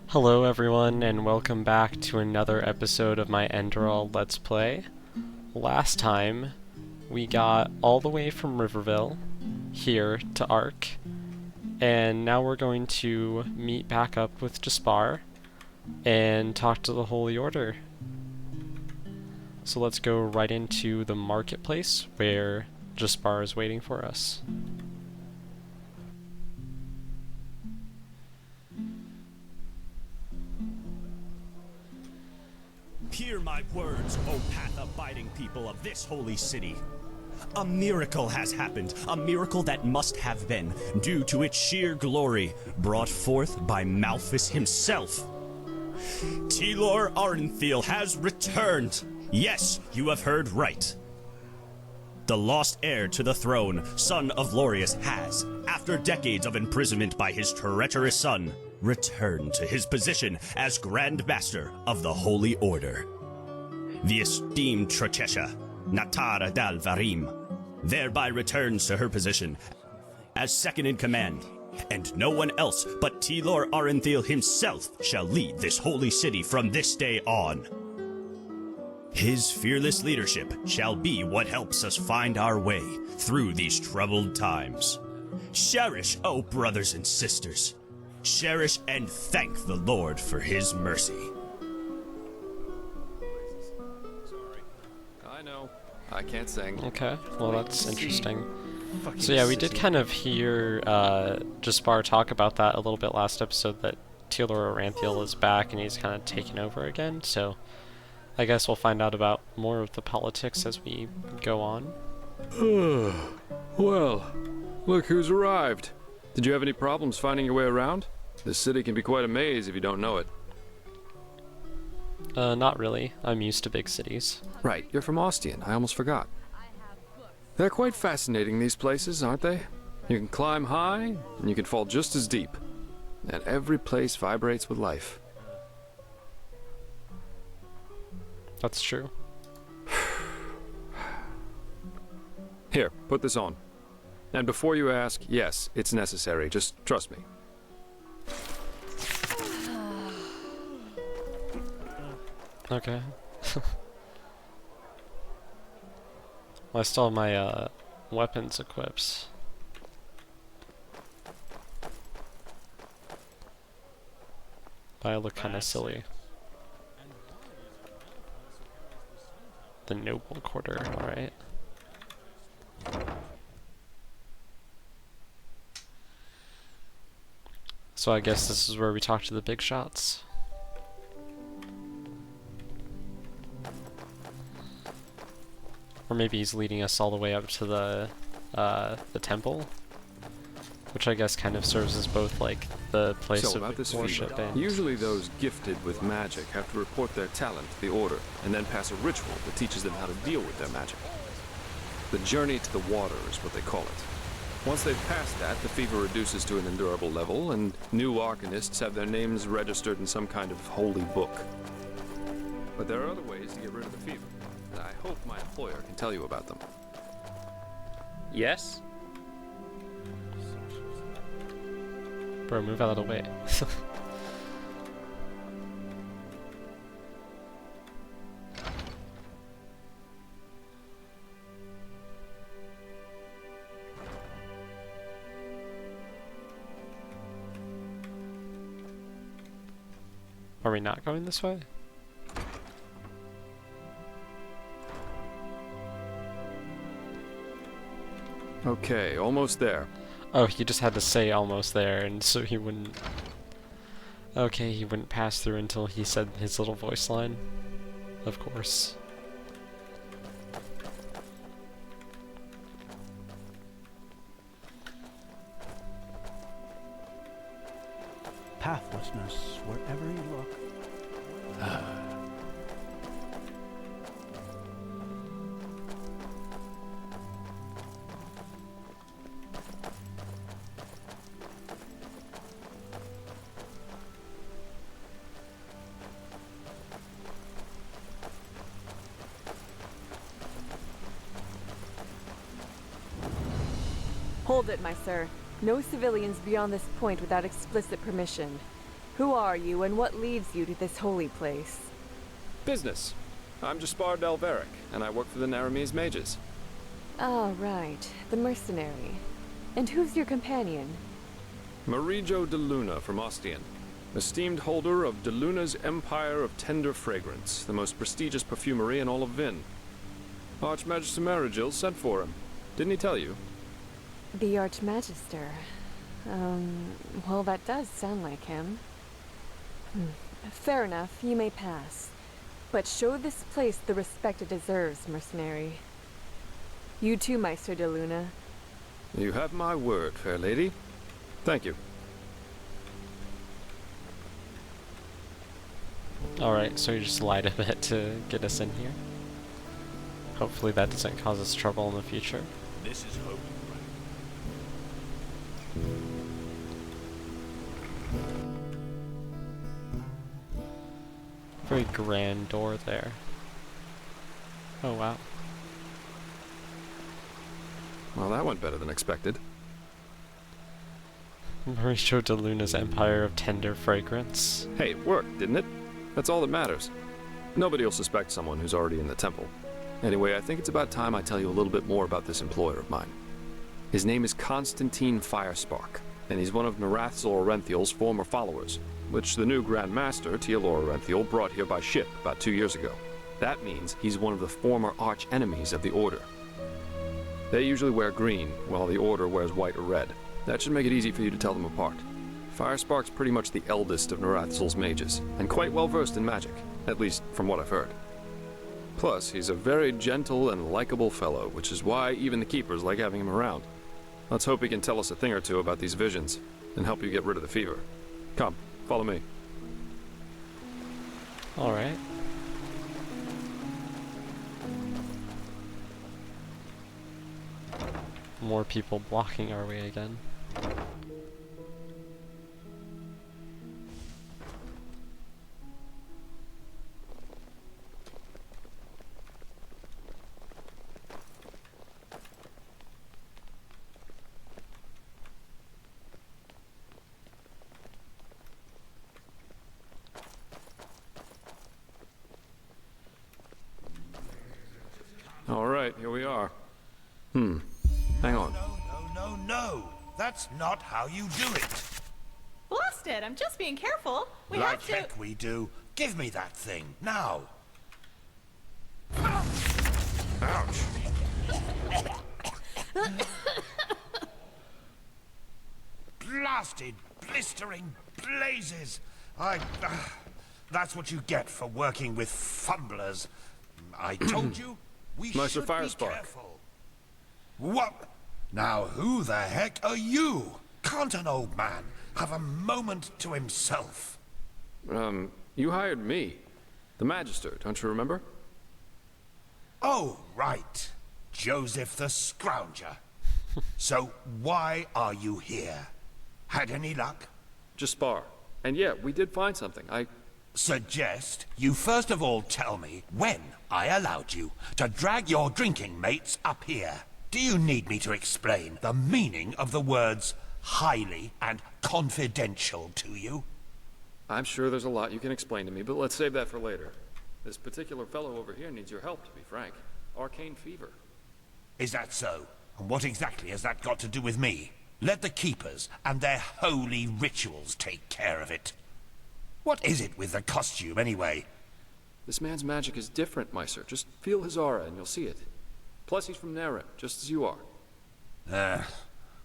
Hello everyone, and welcome back to another episode of my Enderal Let's Play. Last time, we got all the way from Riverville, here to Ark, and now we're going to meet back up with Jaspar, and talk to the Holy Order. So let's go right into the marketplace, where Jaspar is waiting for us. Hear my words, O path-abiding people of this holy city. A miracle has happened, a miracle that must have been, due to its sheer glory, brought forth by Malphus himself. Telor Arenthil has returned. Yes, you have heard right. The lost heir to the throne, son of Lorius, has, after decades of imprisonment by his treacherous son, returned to his position as Grand Master of the Holy Order. The esteemed Trecesha, Natara dal Varim, thereby returns to her position as second in command, and no one else but Telor Arenthil himself shall lead this holy city from this day on. His fearless leadership shall be what helps us find our way through these troubled times. Cherish, O brothers and sisters. Cherish and thank the Lord for his mercy. Sorry. I know. I can't sing. Okay, well that's interesting. So yeah, we did kind of hear Jaspar talk about that a little bit last episode, that Telor Arenthil is back and he's kind of taken over again, so I guess we'll find out about more of the politics as we go on. Well, look who's arrived. Did you have any problems finding your way around? This city can be quite a maze if you don't know it. Not really. I'm used to big cities. Right, you're from Ostian. I almost forgot. They're quite fascinating, these places, aren't they? You can climb high, and you can fall just as deep. And every place vibrates with life. That's true. Here, put this on. And before you ask, yes, it's necessary. Just trust me. Okay. Well, I still have my weapons equipped. But I look kind of silly. The noble quarter, alright. So I guess this is where we talk to the big shots. Or maybe he's leading us all the way up to the temple, which I guess kind of serves as both like the place So about of this worship fever. and... Usually those gifted with magic have to report their talent to the Order, and then pass a ritual that teaches them how to deal with their magic. The journey to the water is what they call it. Once they've passed that, the fever reduces to an endurable level, and new arcanists have their names registered in some kind of holy book. But there are other ways to get rid of the fever, and I hope my employer can tell you about them. Yes? Bro, move out of the way. Are we not going this way? Okay, almost there. Oh, he just had to say almost there, and so he wouldn't... Okay, he wouldn't pass through until he said his little voice line. Of course. Pathlessness wherever you look. Hold it, my sir. No civilians beyond this point without explicit permission. Who are you, and what leads you to this holy place? Business. I'm Jaspar Delveric, and I work for the Naramese mages. Ah, right. The mercenary. And who's your companion? Marijo de Luna from Ostian, esteemed holder of de Luna's Empire of Tender Fragrance, the most prestigious perfumery in all of Vin. Archmagister Marigil sent for him. Didn't he tell you? The Archmagister. Well, that does sound like him. Fair enough, you may pass. But show this place the respect it deserves, mercenary. You too, Meister de Luna. You have my word, fair lady. Thank you. Alright, so you just lied a bit to get us in here. Hopefully that doesn't cause us trouble in the future. This is hope. Very grand door there. Oh wow. Well, that went better than expected. Mauricio de Luna's Empire of Tender Fragrance. Hey, it worked, didn't it? That's all that matters. Nobody will suspect someone who's already in the temple. Anyway, I think it's about time I tell you a little bit more about this employer of mine. His name is Constantine Firespark, and he's one of Narathzor Orenthiel's former followers, which the new Grand Master, Tealor Orenthiel, brought here by ship about 2 years ago. That means he's one of the former arch-enemies of the Order. They usually wear green, while the Order wears white or red. That should make it easy for you to tell them apart. Firespark's pretty much the eldest of Narathzul's mages, and quite well versed in magic, at least from what I've heard. Plus, he's a very gentle and likable fellow, which is why even the Keepers like having him around. Let's hope he can tell us a thing or two about these visions, and help you get rid of the fever. Come, follow me. Alright. More people blocking our way again. All right, here we are. Hang on. No. That's not how you do it. Blast it! I'm just being careful. We Like have to. heck we do. Give me that thing, now. Ouch. Blasted, blistering blazes. That's what you get for working with fumblers. I told you, we Meister should be Firespark. careful. What? Now who the heck are you? Can't an old man have a moment to himself? You hired me. The Magister, don't you remember? Oh, right. Joseph the Scrounger. So why are you here? Had any luck? Just spar. And yeah, we did find something. Suggest you first of all tell me when I allowed you to drag your drinking mates up here. Do you need me to explain the meaning of the words highly and confidential to you? I'm sure there's a lot you can explain to me, but let's save that for later. This particular fellow over here needs your help, to be frank. Arcane fever. Is that so? And what exactly has that got to do with me? Let the Keepers and their holy rituals take care of it. What is it with the costume, anyway? This man's magic is different, Meister. Just feel his aura and you'll see it. Plus, he's from Naram, just as you are.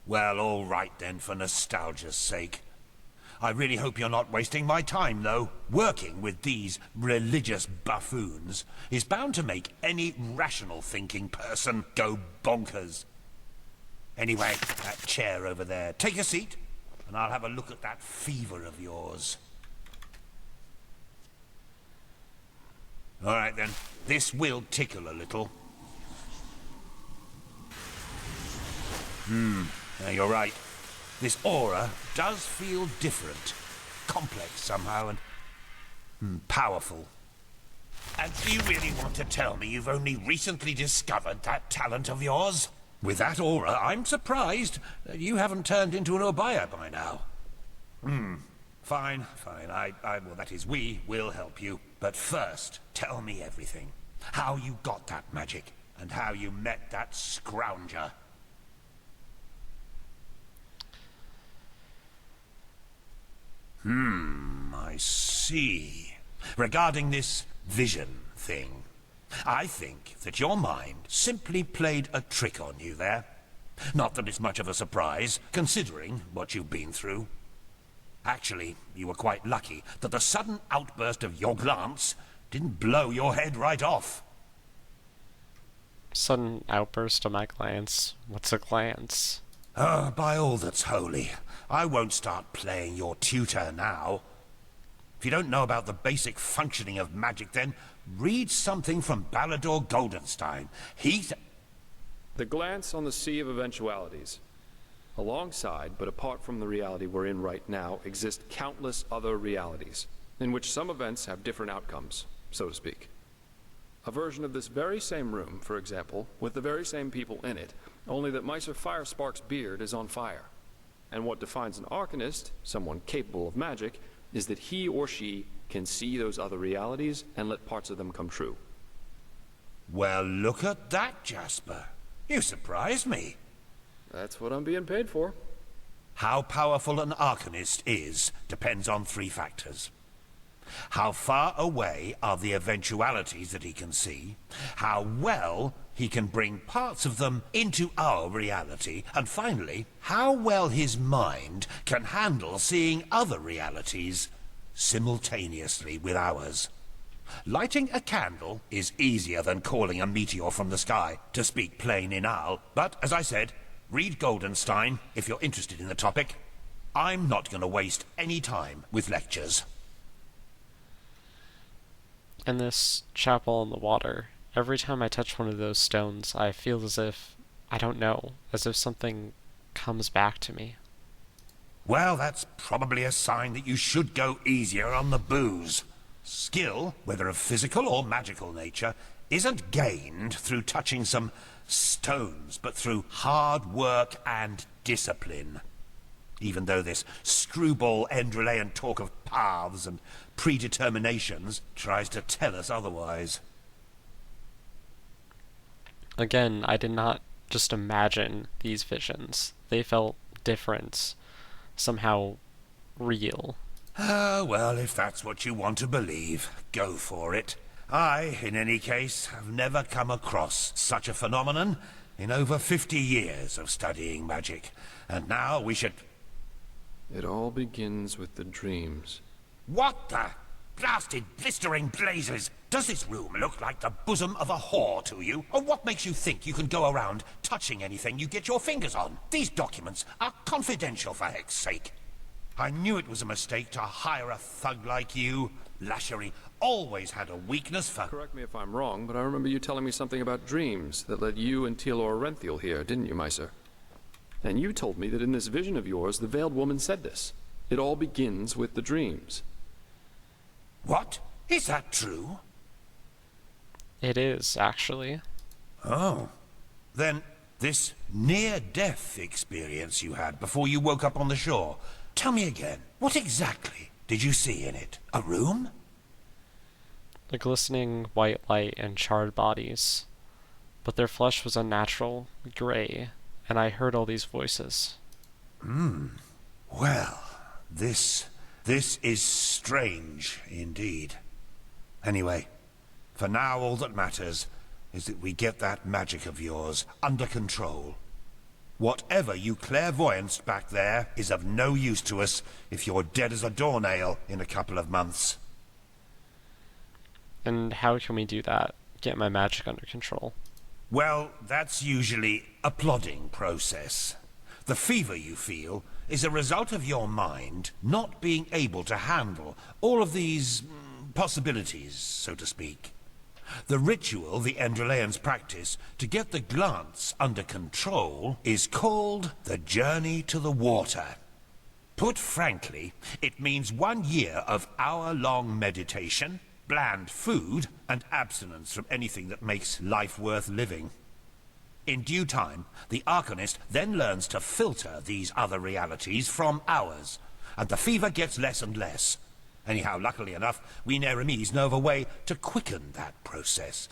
Well, all right then, for nostalgia's sake. I really hope you're not wasting my time, though. Working with these religious buffoons is bound to make any rational thinking person go bonkers. Anyway, that chair over there. Take a seat, and I'll have a look at that fever of yours. All right then, this will tickle a little. Yeah, you're right. This aura does feel different. Complex somehow and powerful. And do you really want to tell me you've only recently discovered that talent of yours? With that aura, I'm surprised that you haven't turned into an Obaya by now. Fine, fine. Well, that is, we will help you. But first, tell me everything. How you got that magic, and how you met that scrounger. I see. Regarding this vision thing, I think that your mind simply played a trick on you there. Not that it's much of a surprise, considering what you've been through. Actually, you were quite lucky that the sudden outburst of your glance didn't blow your head right off. Sudden outburst of my glance. What's a glance? By all that's holy, I won't start playing your tutor now. If you don't know about the basic functioning of magic, then read something from Balador Goldenstein. The glance on the sea of eventualities. Alongside, but apart from the reality we're in right now, exist countless other realities, in which some events have different outcomes, so to speak. A version of this very same room, for example, with the very same people in it, only that Meister Firespark's beard is on fire. And what defines an arcanist, someone capable of magic, is that he or she can see those other realities and let parts of them come true. Well, look at that, Jasper. You surprised me. That's what I'm being paid for. How powerful an arcanist is depends on 3 factors. How far away are the eventualities that he can see, how well he can bring parts of them into our reality, and finally, how well his mind can handle seeing other realities simultaneously with ours. Lighting a candle is easier than calling a meteor from the sky, to speak plain inal, but as I said, read Goldenstein if you're interested in the topic. I'm not going to waste any time with lectures. In this chapel on the water, every time I touch one of those stones, I feel as if, I don't know, as if something comes back to me. Well, that's probably a sign that you should go easier on the booze. Skill, whether of physical or magical nature, isn't gained through touching some stones, but through hard work and discipline. Even though this screwball Enderal talk of paths and predeterminations tries to tell us otherwise. Again, I did not just imagine these visions. They felt different, somehow real. Well, if that's what you want to believe, go for it. I, in any case, have never come across such a phenomenon in over 50 years of studying magic. And now we should... It all begins with the dreams. What the blasted blistering blazes? Does this room look like the bosom of a whore to you? Or what makes you think you can go around touching anything you get your fingers on? These documents are confidential, for heck's sake. I knew it was a mistake to hire a thug like you. Lashery always had a weakness for... Correct me if I'm wrong, but I remember you telling me something about dreams that led you and Tealor Renthiel here, didn't you, Meister? And you told me that in this vision of yours, the Veiled Woman said this. It all begins with the dreams. What? Is that true? It is, actually. Oh. Then, this near-death experience you had before you woke up on the shore, tell me again, what exactly did you see in it? A room? The glistening white light and charred bodies. But their flesh was unnatural, gray, and I heard all these voices. Well, this is strange indeed. Anyway, for now all that matters is that we get that magic of yours under control. Whatever you clairvoyanced back there is of no use to us if you're dead as a doornail in a couple of months. And how can we do that? Get my magic under control? Well, that's usually a plodding process. The fever you feel is a result of your mind not being able to handle all of these possibilities, so to speak. The ritual the Enderalians practice to get the glance under control is called the Journey to the Water. Put frankly, it means 1 year of hour-long meditation, bland food, and abstinence from anything that makes life worth living. In due time, the Arcanist then learns to filter these other realities from ours, and the fever gets less and less. Anyhow, luckily enough, we Neremes know of a way to quicken that process.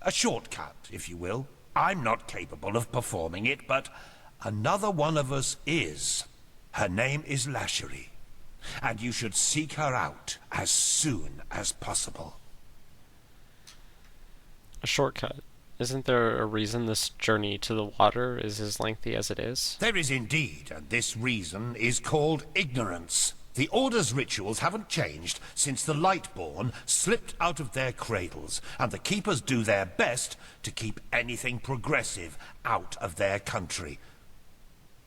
A shortcut, if you will. I'm not capable of performing it, but another one of us is. Her name is Lashery, and you should seek her out as soon as possible. A shortcut. Isn't there a reason this journey to the water is as lengthy as it is? There is indeed, and this reason is called ignorance. The Order's rituals haven't changed since the Lightborn slipped out of their cradles, and the Keepers do their best to keep anything progressive out of their country.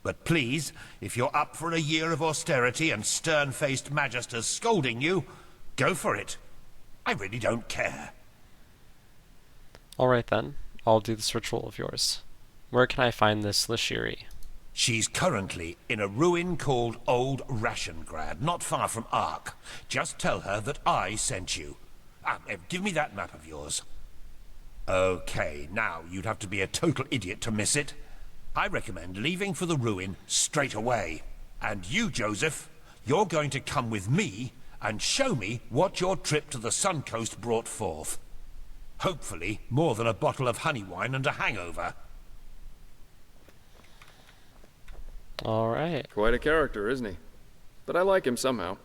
But please, if you're up for a year of austerity and stern-faced magisters scolding you, go for it. I really don't care. Alright then, I'll do this ritual of yours. Where can I find this Lashery? She's currently in a ruin called Old Rationgrad, not far from Ark. Just tell her that I sent you. Give me that map of yours. Okay, now you'd have to be a total idiot to miss it. I recommend leaving for the ruin straight away. And you, Joseph, you're going to come with me and show me what your trip to the Suncoast brought forth. Hopefully, more than a bottle of honey wine and a hangover. Alright. Quite a character, isn't he? But I like him somehow.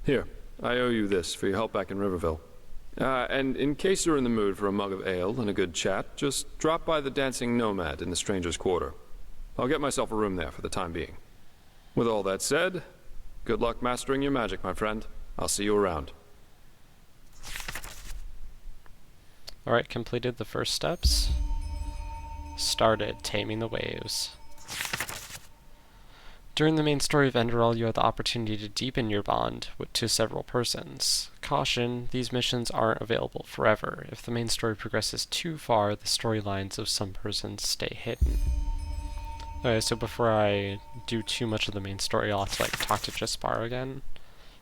Here, I owe you this for your help back in Riverville. And in case you're in the mood for a mug of ale and a good chat, just drop by the Dancing Nomad in the Stranger's Quarter. I'll get myself a room there for the time being. With all that said, good luck mastering your magic, my friend. I'll see you around. Alright, completed the first steps. Started taming the waves. During the main story of Enderal, you have the opportunity to deepen your bond to several persons. Caution, these missions aren't available forever. If the main story progresses too far, the storylines of some persons stay hidden. Okay, so before I do too much of the main story, I'll have to talk to Jaspar again,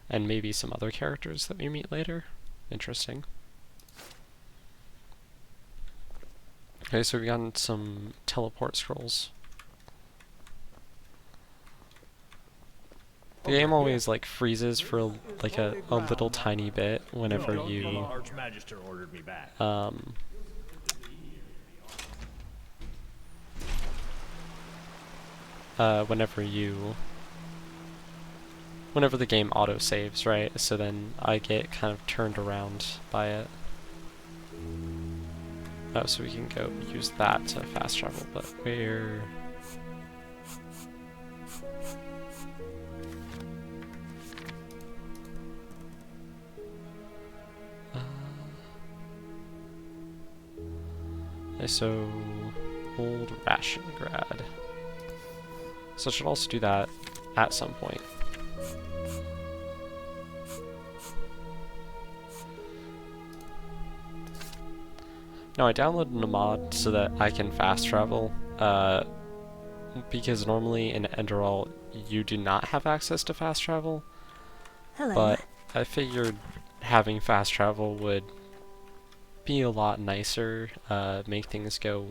and maybe some other characters that we meet later. Interesting. Okay, so we got some teleport scrolls. The game always freezes for a little tiny bit whenever you Archmagister ordered me back. whenever the game auto saves, right? So then I get kind of turned around by it. Oh, so we can go use that to fast travel, but where? So, Old Rationgrad. So I should also do that at some point. Now I downloaded a mod so that I can fast travel, because normally in Enderal you do not have access to fast travel. Hello. But I figured having fast travel would be a lot nicer, make things go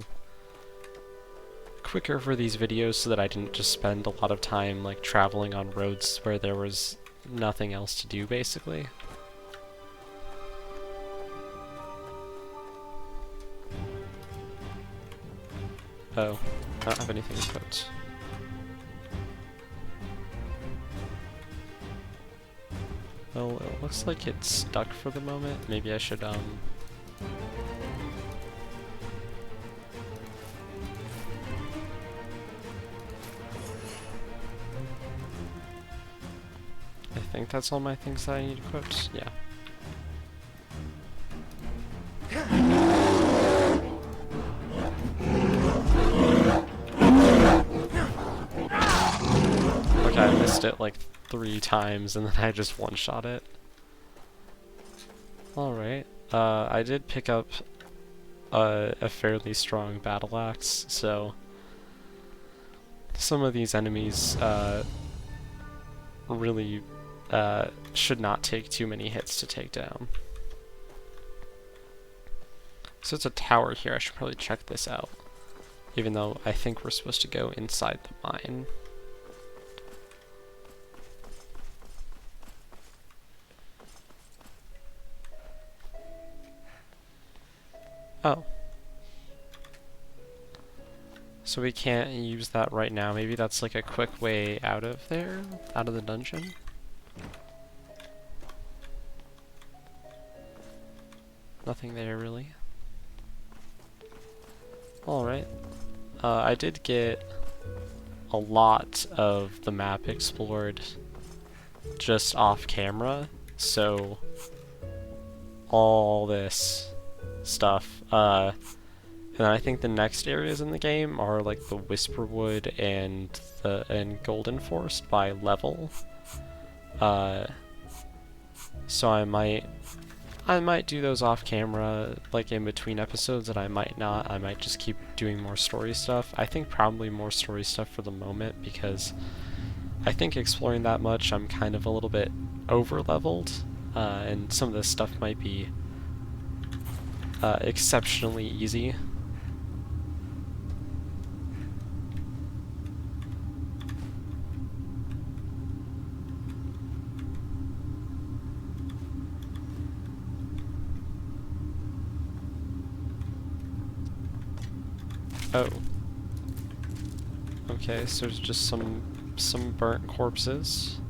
quicker for these videos so that I didn't just spend a lot of time traveling on roads where there was nothing else to do, basically. Oh, I don't have anything equipped. Well, it looks like it's stuck for the moment. Maybe I should, I think that's all my things that I need equipped. Yeah. Okay, I missed it 3 times and then I just one-shot it. Alright. I did pick up a fairly strong battle axe, so some of these enemies really should not take too many hits to take down. So it's a tower here. I should probably check this out, even though I think we're supposed to go inside the mine. Oh. So we can't use that right now. Maybe that's like a quick way out of there? Out of the dungeon? Nothing there, really. Alright. I did get a lot of the map explored just off camera, so all this stuff. And I think the next areas in the game are like the Whisperwood and Golden Forest by level. So I might do those off camera, like in between episodes, and I might not. I might just keep doing more story stuff. I think probably more story stuff for the moment, because I think exploring that much, I'm kind of a little bit over-leveled, and some of this stuff might be exceptionally easy. Oh. Okay, so there's just some burnt corpses.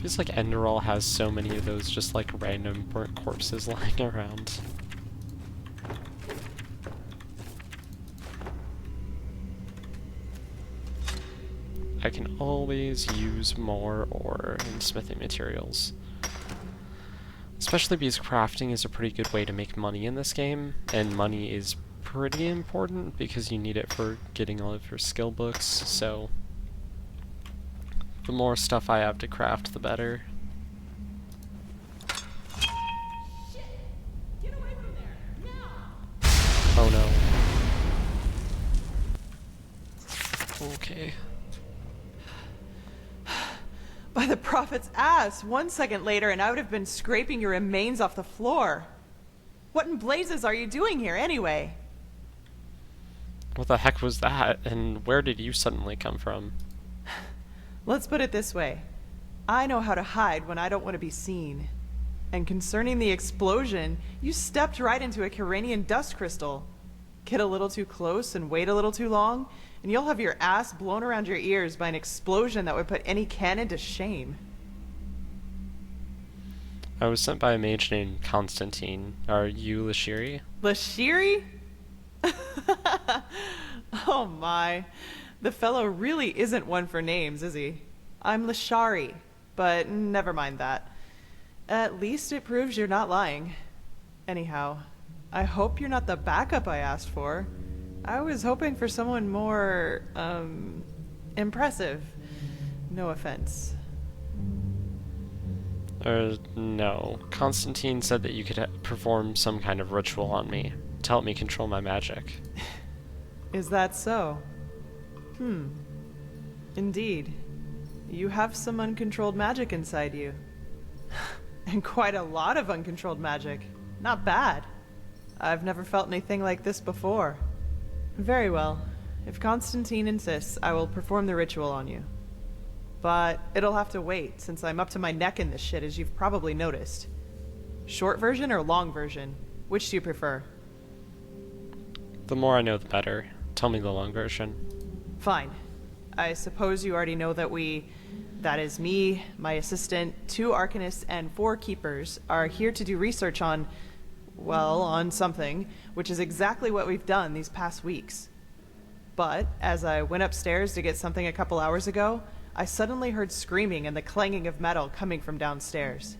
Feels like Enderal has so many of those just like random burnt corpses lying around. I can always use more ore and smithing materials. Especially because crafting is a pretty good way to make money in this game, and money is pretty important because you need it for getting all of your skill books, so the more stuff I have to craft, the better. Shit! Get away from there! Now! Oh no. Okay. By the prophet's ass! 1 second later and I would have been scraping your remains off the floor. What in blazes are you doing here anyway? What the heck was that? And where did you suddenly come from? Let's put it this way. I know how to hide when I don't want to be seen. And concerning the explosion, you stepped right into a Kyranian dust crystal. Get a little too close and wait a little too long, and you'll have your ass blown around your ears by an explosion that would put any cannon to shame. I was sent by a mage named Constantine. Are you Lashiri? Lashiri? Oh my. The fellow really isn't one for names, is he? I'm Lashari, but never mind that. At least it proves you're not lying. Anyhow, I hope you're not the backup I asked for. I was hoping for someone more, impressive. No offense. No. Constantine said that you could perform some kind of ritual on me to help me control my magic. Is that so? Indeed. You have some uncontrolled magic inside you. And quite a lot of uncontrolled magic. Not bad. I've never felt anything like this before. Very well. If Constantine insists, I will perform the ritual on you. But it'll have to wait, since I'm up to my neck in this shit, as you've probably noticed. Short version or long version? Which do you prefer? The more I know, the better. Tell me the long version. Fine. I suppose you already know that that is me, my assistant, 2 arcanists, and 4 keepers, are here to do research on, well, on something, which is exactly what we've done these past weeks. But, as I went upstairs to get something a couple hours ago, I suddenly heard screaming and the clanging of metal coming from downstairs.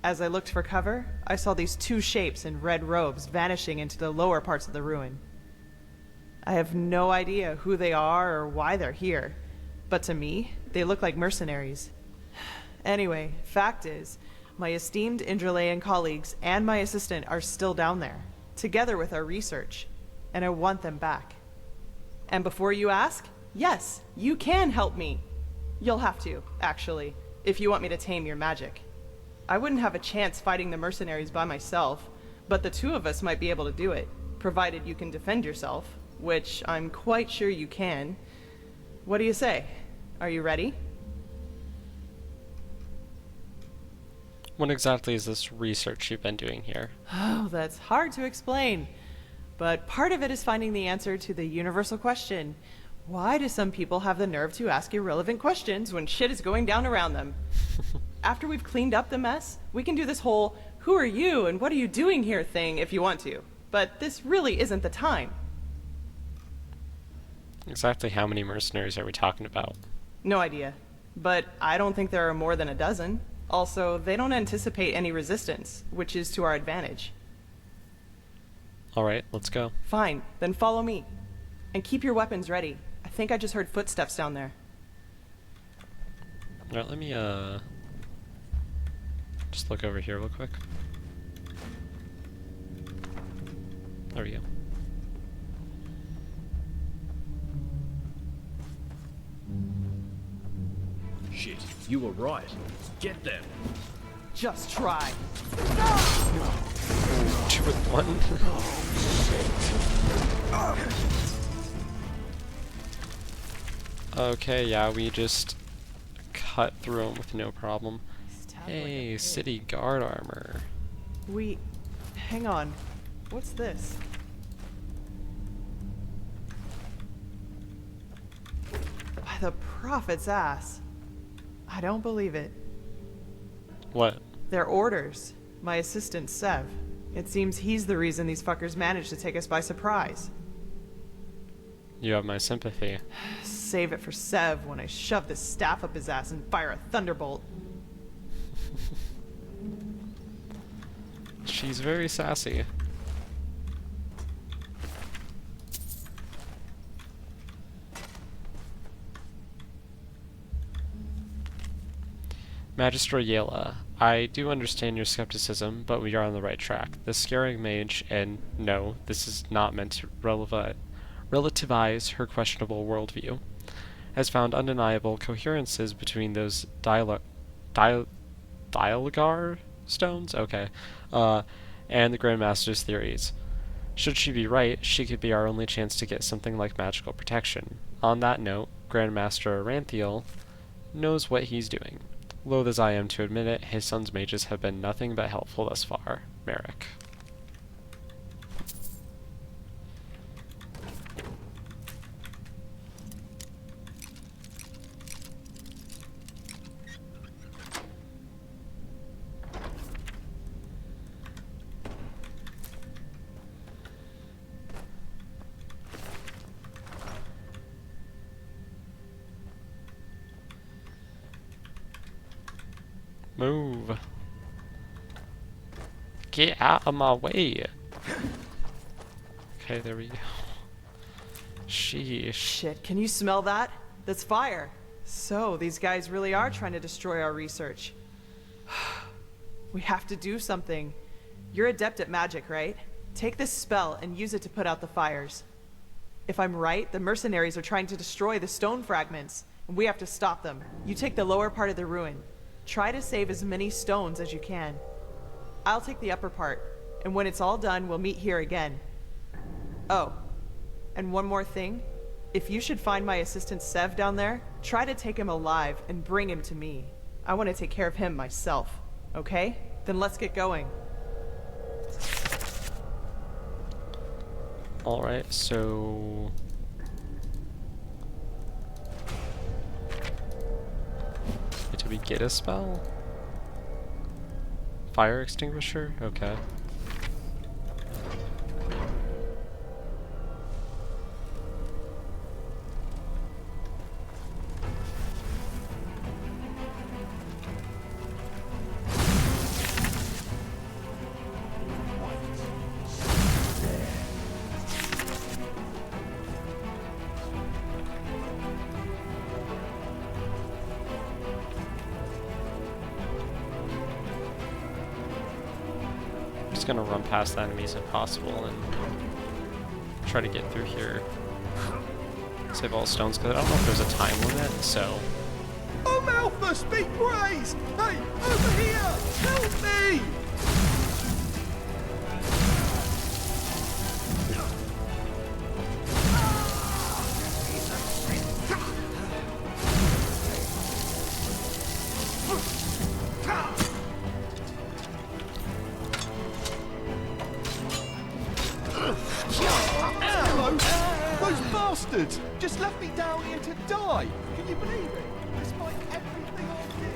As I looked for cover, I saw these 2 shapes in red robes vanishing into the lower parts of the ruin. I have no idea who they are or why they're here, but to me, they look like mercenaries. Anyway, fact is, my esteemed Enderal colleagues and my assistant are still down there, together with our research, and I want them back. And before you ask, yes, you can help me. You'll have to, actually, if you want me to tame your magic. I wouldn't have a chance fighting the mercenaries by myself, but the 2 of us might be able to do it, provided you can defend yourself, which I'm quite sure you can. What do you say? Are you ready? What exactly is this research you've been doing here? Oh, that's hard to explain. But part of it is finding the answer to the universal question. Why do some people have the nerve to ask irrelevant questions when shit is going down around them? After we've cleaned up the mess, we can do this whole, who are you and what are you doing here thing if you want to. But this really isn't the time. Exactly how many mercenaries are we talking about? No idea. But I don't think there are more than a dozen. Also, they don't anticipate any resistance, which is to our advantage. Alright, let's go. Fine, then follow me. And keep your weapons ready. I think I just heard footsteps down there. Alright, let me, just look over here real quick. There we go. Shit, you were right. Get them. Just try. 2 with 1. Okay, yeah, we just cut through them with no problem. Hey, city guard armor. Hang on. What's this? By the prophet's ass. I don't believe it. What? They're orders. My assistant, Sev. It seems he's the reason these fuckers managed to take us by surprise. You have my sympathy. Save it for Sev when I shove this staff up his ass and fire a thunderbolt. She's very sassy. Magister Yela, I do understand your skepticism, but we are on the right track. The scaring mage, and no, this is not meant to relativize her questionable worldview, has found undeniable coherences between those dialogar stones? Okay. And the Grandmaster's theories. Should she be right, she could be our only chance to get something like magical protection. On that note, Grandmaster Aranthiel knows what he's doing. Loath as I am to admit it, his son's mages have been nothing but helpful thus far. Merrick. Move. Get out of my way. Okay, there we go. Sheesh. Shit, can you smell that? That's fire. So, these guys really are trying to destroy our research. We have to do something. You're adept at magic, right? Take this spell and use it to put out the fires. If I'm right, the mercenaries are trying to destroy the stone fragments, and we have to stop them. You take the lower part of the ruin. Try to save as many stones as you can. I'll take the upper part, and when it's all done, we'll meet here again. Oh, and one more thing. If you should find my assistant Sev down there, try to take him alive and bring him to me. I want to take care of him myself, okay? Then let's get going. Alright, so... Did we get a spell? Fire extinguisher? Okay. Just gonna run past the enemies if possible and try to get through here. Save all stones, because I don't know if there's a time limit, so... Oh, Malthus, be praised! Hey, over here! Help me! bastards just left me down here to die. Can you believe it? Despite everything I did.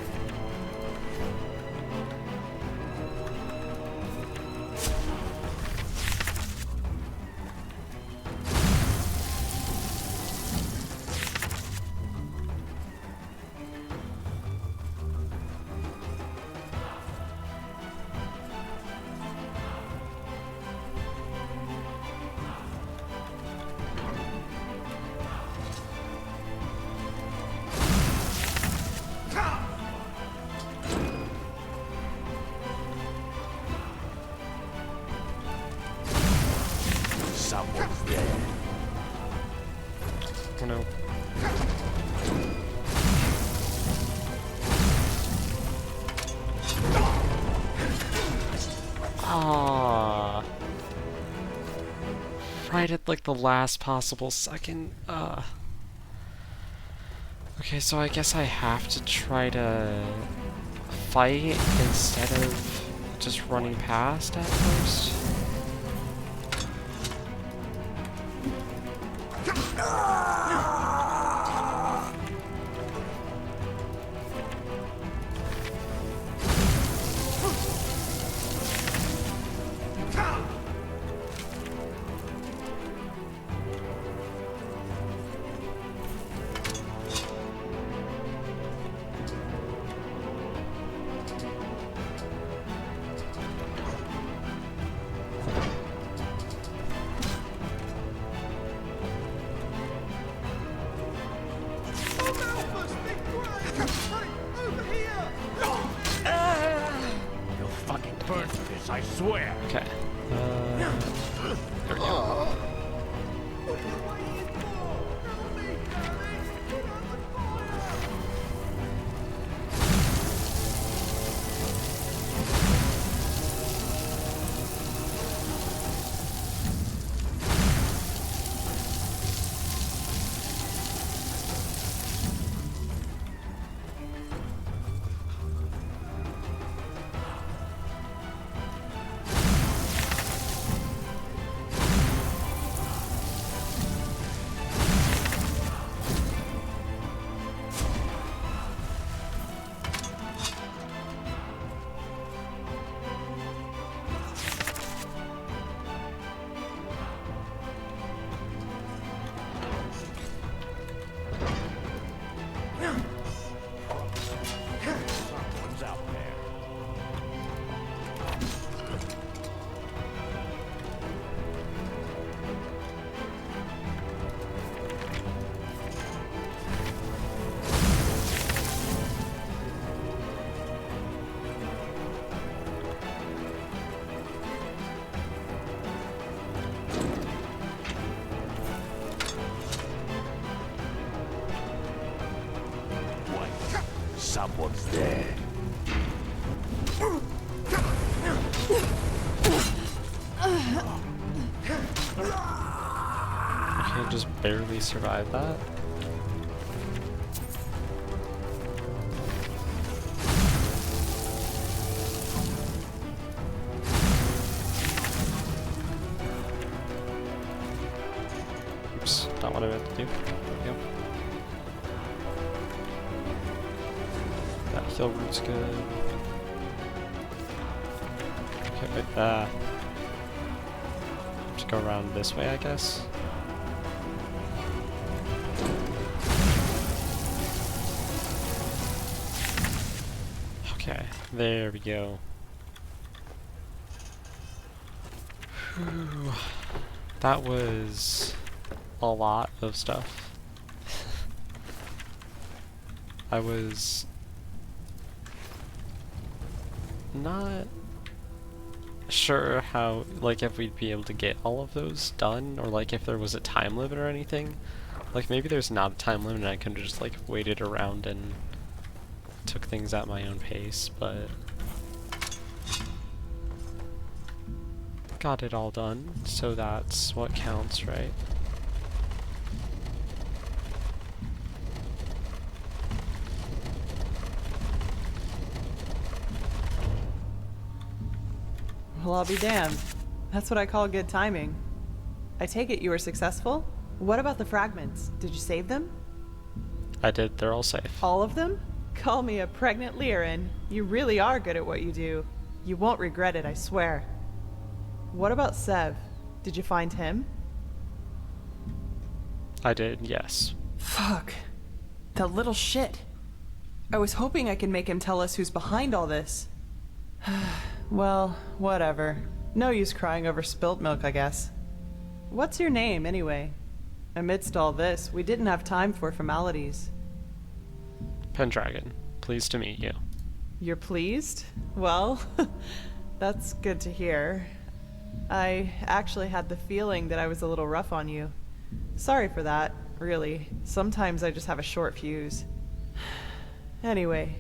Someone's there. Oh no. Ah. Right at like the last possible second. Okay, so I guess I have to try to fight instead of just running past at first. You'll fucking burn for this, I swear. Okay. There we go. Someone's out there. What? Someone's there. I can just barely survive that. Oops, not what I meant to do. There we go. That heal root's good. Okay, wait, just go around this way, I guess. Okay, there we go. Whew. That was a lot of stuff. I was not sure how, like, if we'd be able to get all of those done, or like if there was a time limit or anything. Like maybe there's not a time limit and I could have just like waited around and took things at my own pace, but got it all done, so that's what counts, right? Well, I'll be damned. That's what I call good timing. I take it you were successful? What about the fragments? Did you save them? I did. They're all safe. All of them? Call me a pregnant Lyran. You really are good at what you do. You won't regret it, I swear. What about Sev? Did you find him? I did, yes. Fuck. That little shit. I was hoping I could make him tell us who's behind all this. Well, whatever. No use crying over spilt milk, I guess. What's your name, anyway? Amidst all this, we didn't have time for formalities. Pendragon, pleased to meet you. You're pleased? Well, that's good to hear. I actually had the feeling that I was a little rough on you. Sorry for that, really. Sometimes I just have a short fuse. Anyway,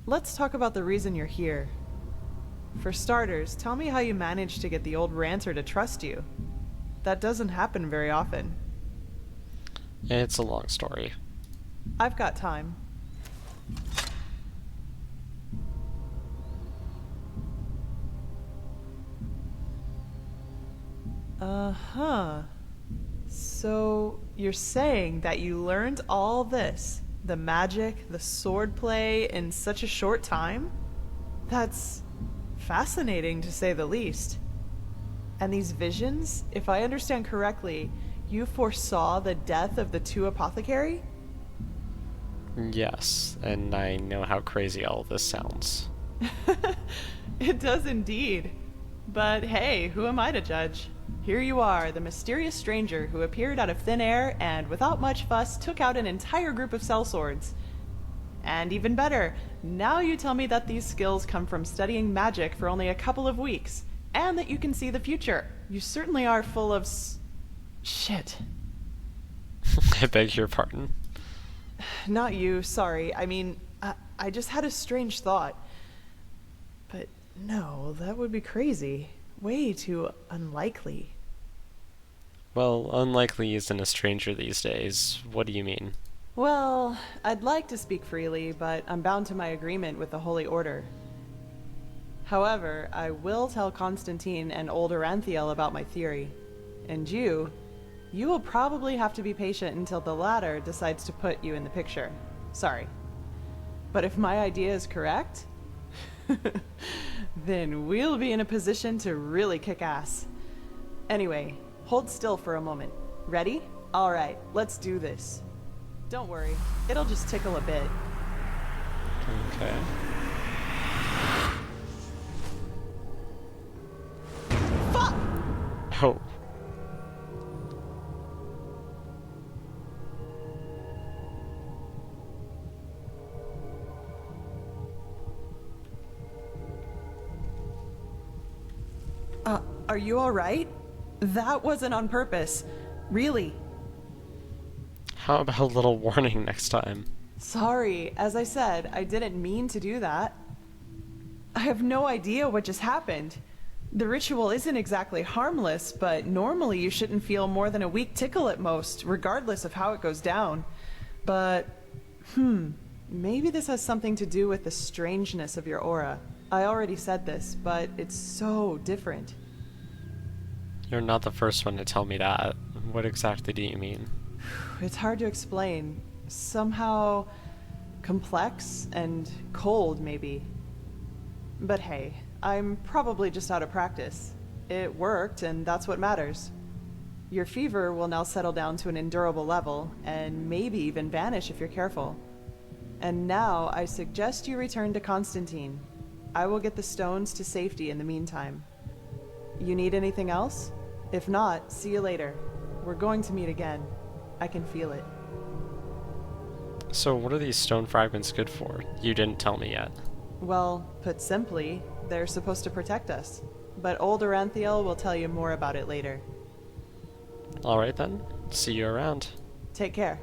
let's talk about the reason you're here. For starters, tell me how you managed to get the old ranter to trust you. That doesn't happen very often. It's a long story. I've got time. Uh-huh. So, you're saying that you learned all this, the magic, the swordplay, in such a short time? That's fascinating, to say the least. And these visions, if I understand correctly, you foresaw the death of the two apothecary? Yes, and I know how crazy all this sounds. It does indeed. But hey, who am I to judge? Here you are, the mysterious stranger who appeared out of thin air and, without much fuss, took out an entire group of sellswords. And even better, now you tell me that these skills come from studying magic for only a couple of weeks, and that you can see the future. You certainly are full of shit. I beg your pardon. Not you, sorry. I mean, I just had a strange thought. But no, that would be crazy. Way too unlikely. Well, unlikely isn't a stranger these days. What do you mean? Well, I'd like to speak freely, but I'm bound to my agreement with the Holy Order. However, I will tell Constantine and old Aranthiel about my theory. And you will probably have to be patient until the latter decides to put you in the picture. Sorry. But if my idea is correct, then we'll be in a position to really kick ass. Anyway, hold still for a moment. Ready? All right, let's do this. Don't worry, it'll just tickle a bit. Okay. Fuck! Oh. Are you all right? That wasn't on purpose. Really. How about a little warning next time? Sorry, as I said, I didn't mean to do that. I have no idea what just happened. The ritual isn't exactly harmless, but normally you shouldn't feel more than a weak tickle at most, regardless of how it goes down. But, maybe this has something to do with the strangeness of your aura. I already said this, but it's so different. You're not the first one to tell me that. What exactly do you mean? It's hard to explain. Somehow complex and cold, maybe. But hey, I'm probably just out of practice. It worked, and that's what matters. Your fever will now settle down to an endurable level, and maybe even vanish if you're careful. And now I suggest you return to Constantine. I will get the stones to safety in the meantime. You need anything else? If not, see you later. We're going to meet again. I can feel it. So what are these stone fragments good for? You didn't tell me yet. Well, put simply, they're supposed to protect us. But old Aranthiel will tell you more about it later. Alright then. See you around. Take care.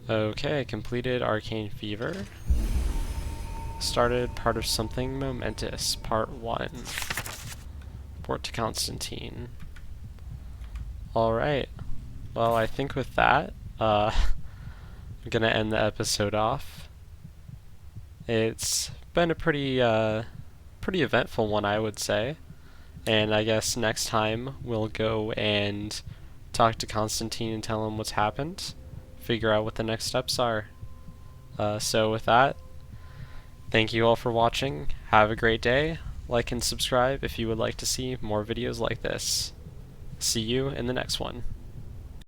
Okay, completed Arcane Fever. Started part of something momentous, part 1. Report to Constantine. Alright. Well, I think with that, I'm gonna end the episode off. It's been a pretty eventful one, I would say. And I guess next time we'll go and talk to Constantine and tell him what's happened, figure out what the next steps are. So with that, thank you all for watching. Have a great day. Like and subscribe if you would like to see more videos like this. See you in the next one.